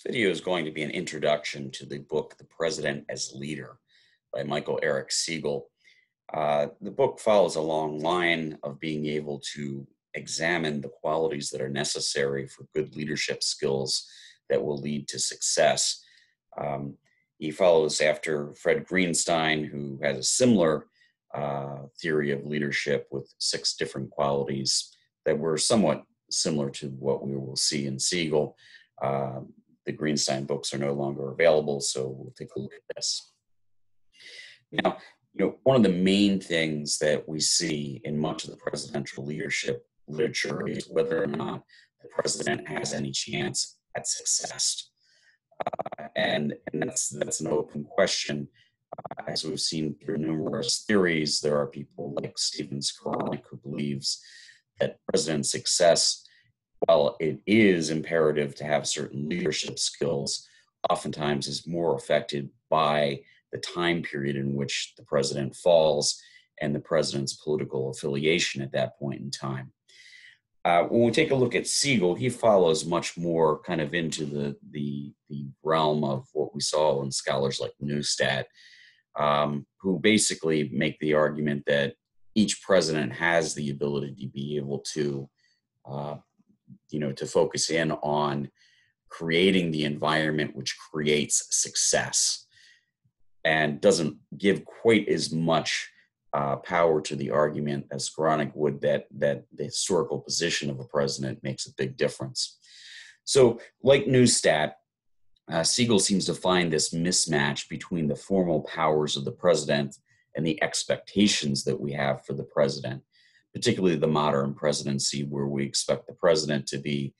Video is going to be an introduction to the book, The President as Leader by Michael Eric Siegel. The book follows a long line of being able to examine the qualities that are necessary for good leadership skills that will lead to success. He follows after Fred Greenstein, who has a similar theory of leadership with 6 different qualities that were somewhat similar to what we will see in Siegel. The Greenstein books are no longer available, so we'll take a look at this. Now, one of the main things that we see in much of the presidential leadership literature is whether or not the president has any chance at success. And that's an open question. As we've seen through numerous theories, there are people like Stephen Skowronek who believes that president success, while it is imperative to have certain leadership skills, oftentimes is more affected by the time period in which the president falls and the president's political affiliation at that point in time. When we take a look at Siegel, he follows much more kind of into the realm of what we saw in scholars like Neustadt, who basically make the argument that each president has the ability to be able to to focus in on creating the environment which creates success, and doesn't give quite as much power to the argument as Skowronek would that the historical position of a president makes a big difference. So, like Neustadt, Siegel seems to find this mismatch between the formal powers of the president and the expectations that we have for the president, particularly the modern presidency, where we expect the president to be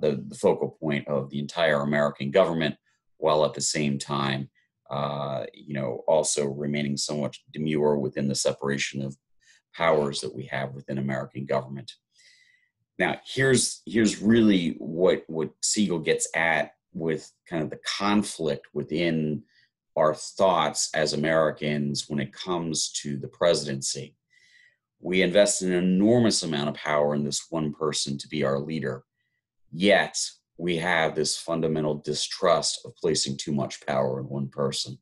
the focal point of the entire American government, while at the same time, also remaining somewhat demure within the separation of powers that we have within American government. Now, here's really what Siegel gets at with kind of the conflict within our thoughts as Americans when it comes to the presidency. We invest an enormous amount of power in this one person to be our leader, yet we have this fundamental distrust of placing too much power in one person.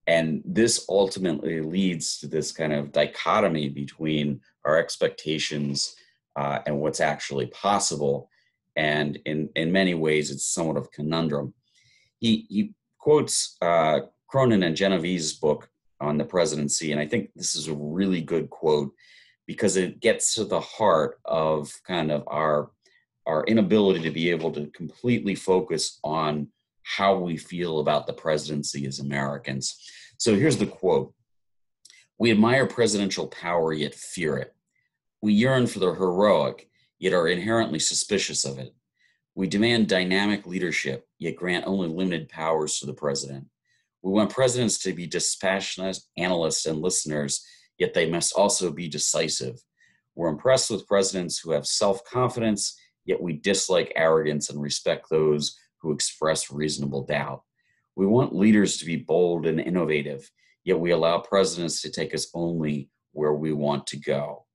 And this ultimately leads to this kind of dichotomy between our expectations and what's actually possible. And in many ways, it's somewhat of a conundrum. He quotes Cronin and Genevieve's book on the presidency, and I think this is a really good quote because it gets to the heart of kind of our inability to be able to completely focus on how we feel about the presidency as Americans. So here's the quote. "We admire presidential power, yet fear it. We yearn for the heroic, yet are inherently suspicious of it. We demand dynamic leadership, yet grant only limited powers to the president. We want presidents to be dispassionate analysts and listeners, yet they must also be decisive. We're impressed with presidents who have self-confidence, yet we dislike arrogance and respect those who express reasonable doubt. We want leaders to be bold and innovative, yet we allow presidents to take us only where we want to go."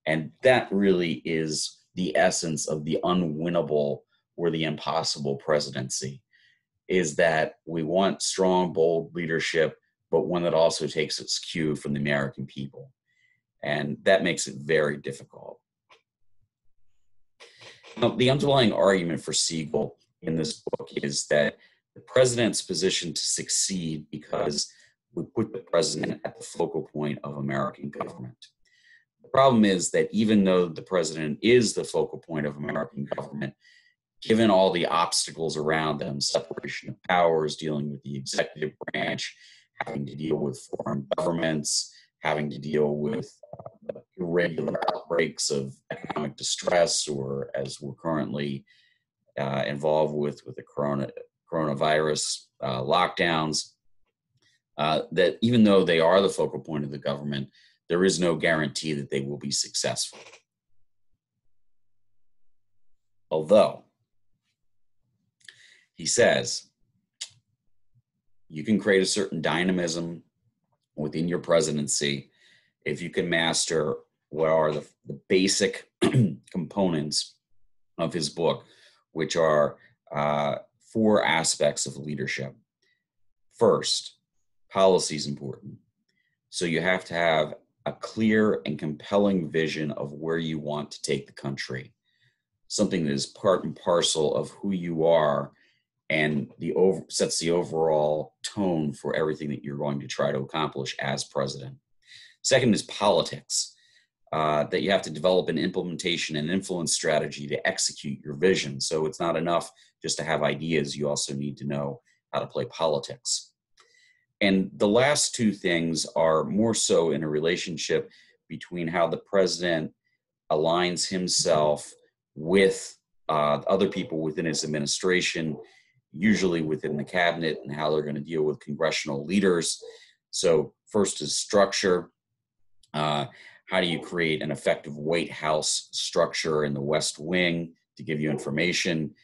And that really is the essence of the unwinnable or the impossible presidency, is that we want strong, bold leadership, but one that also takes its cue from the American people. And that makes it very difficult. Now, the underlying argument for Siegel in this book is that the president's positioned to succeed because we put the president at the focal point of American government. The problem is that even though the president is the focal point of American government, given all the obstacles around them, separation of powers, dealing with the executive branch, having to deal with foreign governments, having to deal with irregular outbreaks of economic distress, or as we're currently involved with the coronavirus lockdowns, that even though they are the focal point of the government, there is no guarantee that they will be successful. Although, he says, you can create a certain dynamism within your presidency if you can master what are the basic components of his book, which are 4 aspects of leadership. First, policy is important. So you have to have a clear and compelling vision of where you want to take the country, something that is part and parcel of who you are and sets the overall tone for everything that you're going to try to accomplish as president. Second is politics, that you have to develop an implementation and influence strategy to execute your vision. So it's not enough just to have ideas, you also need to know how to play politics. And the last 2 things are more so in a relationship between how the president aligns himself with other people within his administration, usually within the cabinet, and how they're going to deal with congressional leaders. So first is structure. How do you create an effective White House structure in the West Wing to give you information?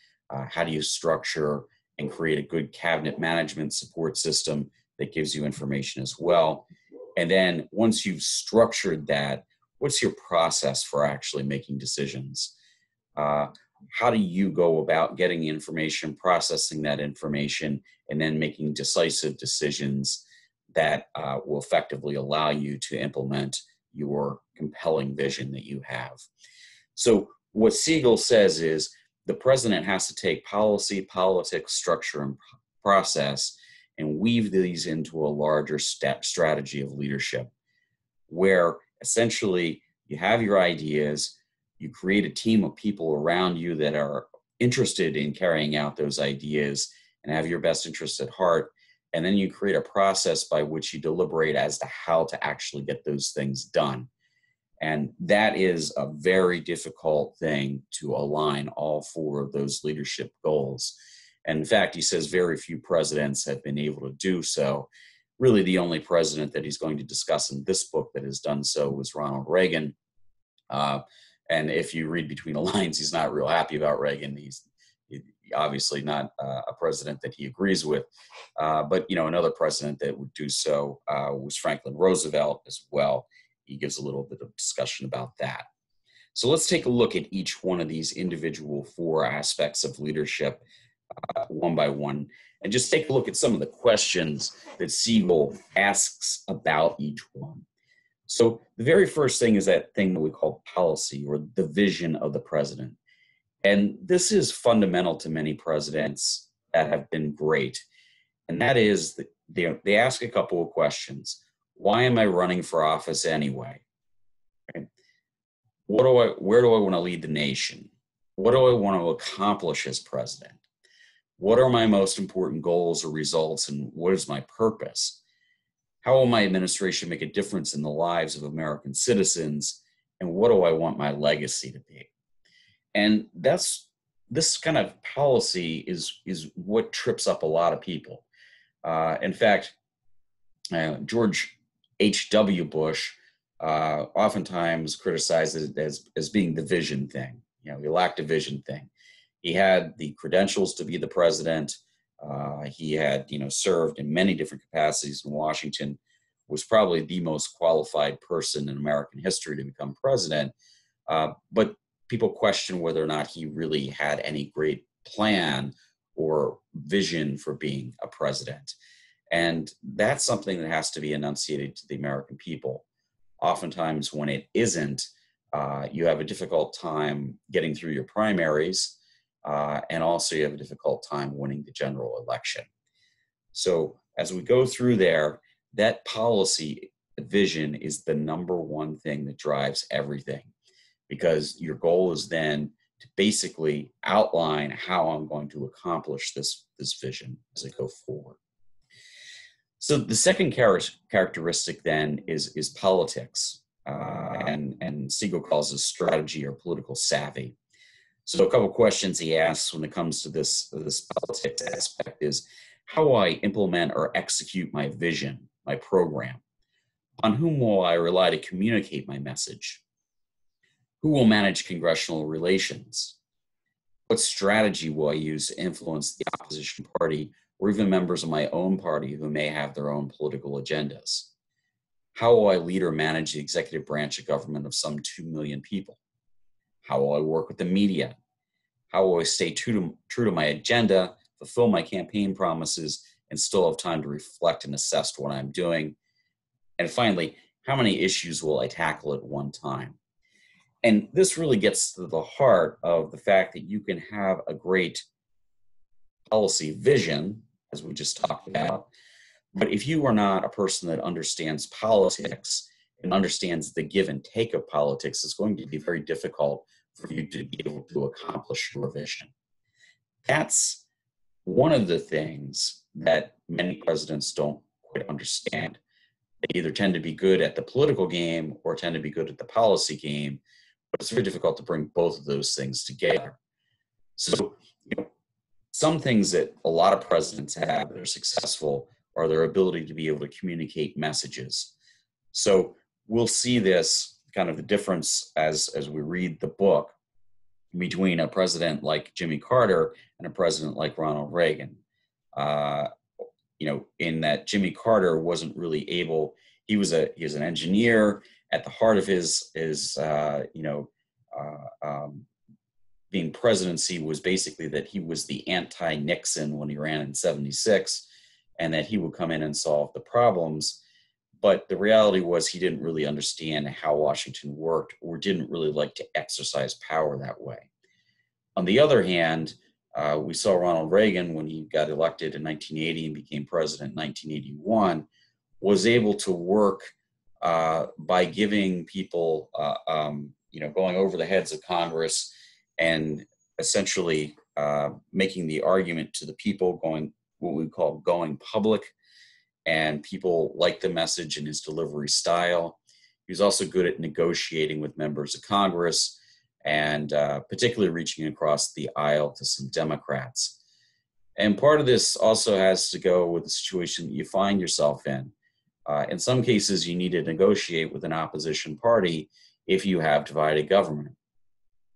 How do you structure and create a good cabinet management support system that gives you information as well? And then once you've structured that, what's your process for actually making decisions? How do you go about getting the information, processing that information, and then making decisive decisions that will effectively allow you to implement your compelling vision that you have? So what Siegel says is the president has to take policy, politics, structure, and process and weave these into a larger strategy of leadership, where essentially you have your ideas, you create a team of people around you that are interested in carrying out those ideas and have your best interests at heart, and then you create a process by which you deliberate as to how to actually get those things done. And that is a very difficult thing to align all 4 of those leadership goals. And in fact, he says very few presidents have been able to do so. Really, the only president that he's going to discuss in this book that has done so was Ronald Reagan. And if you read between the lines, he's not real happy about Reagan. He's obviously not a president that he agrees with. But, another president that would do so was Franklin Roosevelt as well. He gives a little bit of discussion about that. So let's take a look at each one of these individual 4 aspects of leadership one by one, and just take a look at some of the questions that Siegel asks about each one. So the very first thing is that thing that we call policy, or the vision of the president. And this is fundamental to many presidents that have been great. And that is that they ask a couple of questions. Why am I running for office anyway? Right? Where do I want to lead the nation? What do I want to accomplish as president? What are my most important goals or results, and what is my purpose? How will my administration make a difference in the lives of American citizens, and what do I want my legacy to be? And this kind of policy is what trips up a lot of people. In fact, George H.W. Bush oftentimes criticized it as being the vision thing. He lacked a vision thing. He had the credentials to be the president. He had, served in many different capacities in Washington, was probably the most qualified person in American history to become president. But people question whether or not he really had any great plan or vision for being a president. And that's something that has to be enunciated to the American people. Oftentimes when it isn't, you have a difficult time getting through your primaries, and also you have a difficult time winning the general election. So as we go through there, that policy vision is the number one thing that drives everything, because your goal is then to basically outline how I'm going to accomplish this vision as I go forward. So the second characteristic then is politics, and Siegel calls this strategy or political savvy. So a couple of questions he asks when it comes to this politics aspect is, how will I implement or execute my vision, my program? On whom will I rely to communicate my message? Who will manage congressional relations? What strategy will I use to influence the opposition party or even members of my own party who may have their own political agendas? How will I lead or manage the executive branch of government of some 2 million people? How will I work with the media? How will I stay true to my agenda fulfill my campaign promises and still have time to reflect and assess what I'm doing? And finally, how many issues will I tackle at one time? And this really gets to the heart of the fact that you can have a great policy vision, as we just talked about, but if you are not a person that understands politics and understands the give and take of politics, it's going to be very difficult for you to be able to accomplish your vision. That's one of the things that many presidents don't quite understand. They either tend to be good at the political game or tend to be good at the policy game, but it's very difficult to bring both of those things together. So, some things that a lot of presidents have that are successful are their ability to be able to communicate messages. So we'll see this kind of the difference as we read the book between a president like Jimmy Carter and a president like Ronald Reagan. In that Jimmy Carter wasn't really able. He was an engineer. At the heart of his being presidency was basically that he was the anti-Nixon when he ran in '76, and that he would come in and solve the problems. But the reality was he didn't really understand how Washington worked, or didn't really like to exercise power that way. On the other hand, we saw Ronald Reagan, when he got elected in 1980 and became president in 1981, was able to work by giving people, going over the heads of Congress and essentially making the argument to the people, going what we call going public. And people liked the message and his delivery style. He was also good at negotiating with members of Congress, and particularly reaching across the aisle to some Democrats. And part of this also has to go with the situation that you find yourself in. In some cases, you need to negotiate with an opposition party if you have divided government.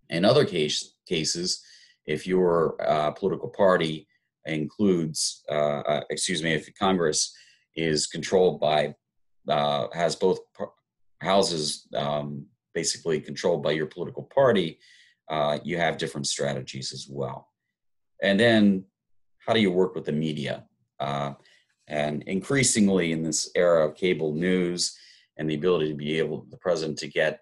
In other cases, if your political party includes, if Congress is controlled by, has both houses basically controlled by your political party, you have different strategies as well. And then how do you work with the media? And increasingly in this era of cable news and the ability to be able, the president to get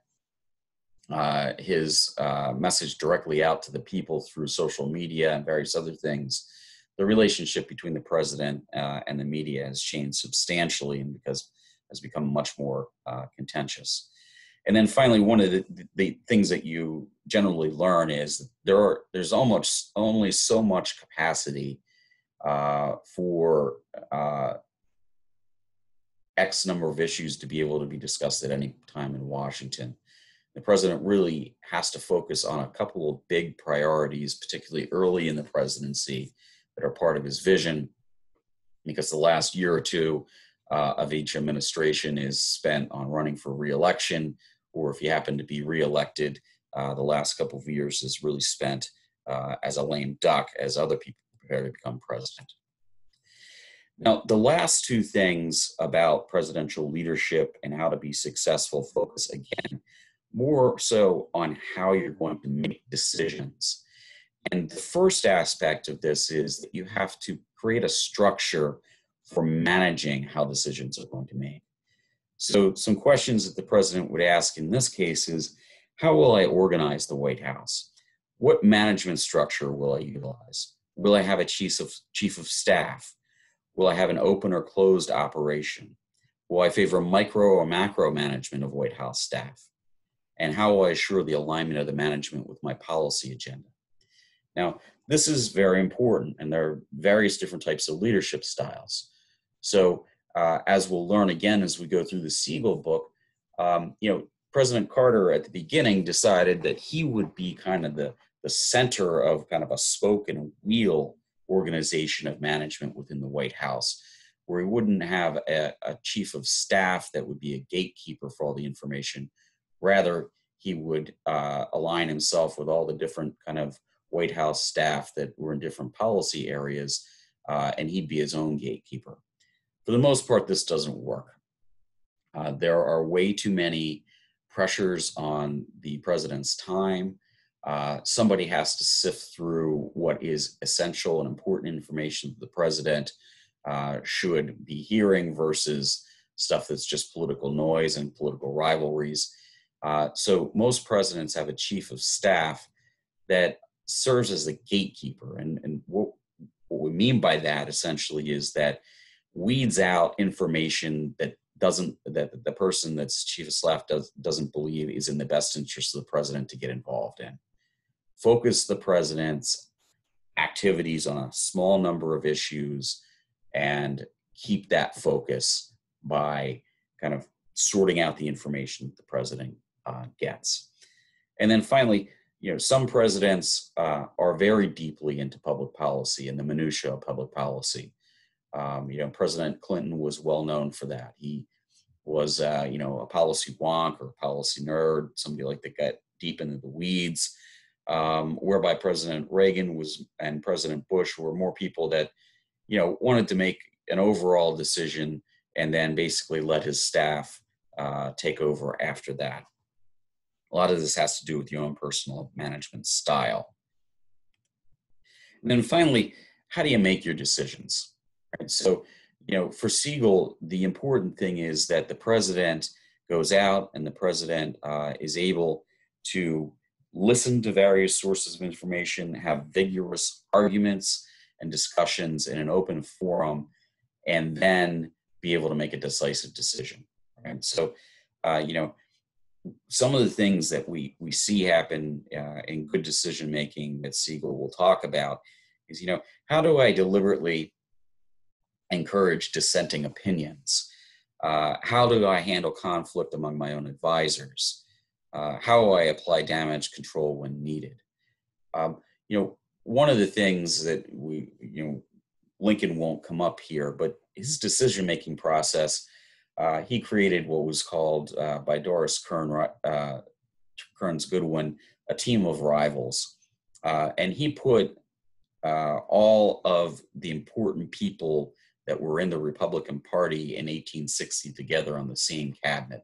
his message directly out to the people through social media and various other things, the relationship between the president and the media has changed substantially, and because has become much more contentious. And then finally, one of the things that you generally learn is that there's almost only so much capacity for X number of issues to be able to be discussed at any time in Washington. The president really has to focus on a couple of big priorities, particularly early in the presidency, that are part of his vision, because the last year or two of each administration is spent on running for re-election, or if you happen to be re-elected, the last couple of years is really spent as a lame duck as other people prepare to become president. Now, the last two things about presidential leadership and how to be successful focus, again, more so on how you're going to make decisions. And the first aspect of this is that you have to create a structure for managing how decisions are going to be made. So some questions that the president would ask in this case is, how will I organize the White House? What management structure will I utilize? Will I have a chief of staff? Will I have an open or closed operation? Will I favor micro or macro management of White House staff? And how will I assure the alignment of the management with my policy agenda? Now, this is very important, and there are various different types of leadership styles. So as we'll learn again as we go through the Siegel book, President Carter at the beginning decided that he would be kind of the center of kind of a spoke and wheel organization of management within the White House, where he wouldn't have a chief of staff that would be a gatekeeper for all the information. Rather, he would align himself with all the different kind of White House staff that were in different policy areas, and he'd be his own gatekeeper. For the most part, this doesn't work. There are way too many pressures on the president's time. Somebody has to sift through what is essential and important information that the president should be hearing versus stuff that's just political noise and political rivalries. So most presidents have a chief of staff that serves as the gatekeeper. And what we mean by that essentially is that weeds out information that the person that's chief of staff doesn't believe is in the best interest of the president to get involved in. Focus the president's activities on a small number of issues and keep that focus by kind of sorting out the information that the president gets. And then finally, some presidents are very deeply into public policy and the minutia of public policy. President Clinton was well known for that. He was, a policy wonk or policy nerd, somebody like that got deep into the weeds. Whereby President Reagan and President Bush were more people that, wanted to make an overall decision and then basically let his staff take over after that. A lot of this has to do with your own personal management style. And then finally, how do you make your decisions? Right? So, for Siegel, the important thing is that the president goes out and the president is able to listen to various sources of information, have vigorous arguments and discussions in an open forum, and then be able to make a decisive decision. Right? So, some of the things that we see happen in good decision making that Siegel will talk about is, how do I deliberately encourage dissenting opinions? How do I handle conflict among my own advisors? How do I apply damage control when needed? One of the things that Lincoln won't come up here, but his decision-making process, he created what was called by Doris Kearns Goodwin, a team of rivals. And he put all of the important people that were in the Republican Party in 1860 together on the same cabinet.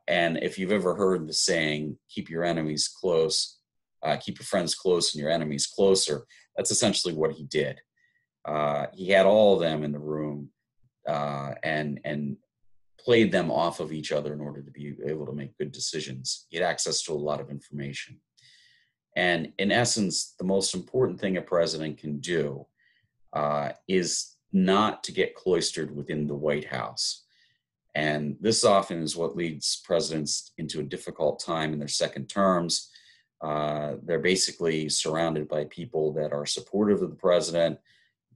And if you've ever heard the saying, keep your enemies close, keep your friends close and your enemies closer, that's essentially what he did. He had all of them in the room and played them off of each other in order to be able to make good decisions. He had access to a lot of information. And in essence, the most important thing a president can do is not to get cloistered within the White House. And this often is what leads presidents into a difficult time in their second terms. They're basically surrounded by people that are supportive of the president,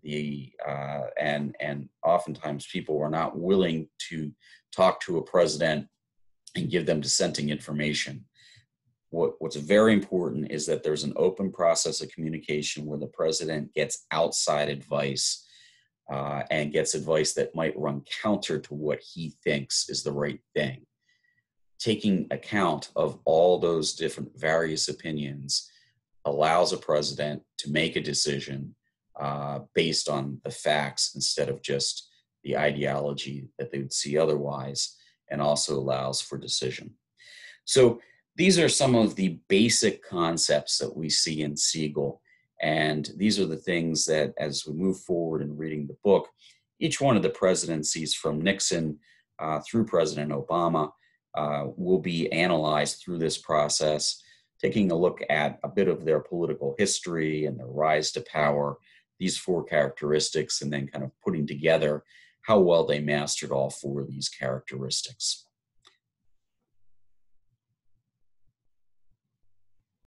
and oftentimes people are not willing to talk to a president and give them dissenting information. What's very important is that there's an open process of communication where the president gets outside advice and gets advice that might run counter to what he thinks is the right thing. Taking account of all those different various opinions allows a president to make a decision based on the facts instead of just the ideology that they would see otherwise, and also allows for decision. So these are some of the basic concepts that we see in Siegel. And these are the things that, as we move forward in reading the book, each one of the presidencies from Nixon through President Obama will be analyzed through this process, taking a look at a bit of their political history and their rise to power, these four characteristics, and then kind of putting together how well they mastered all four of these characteristics.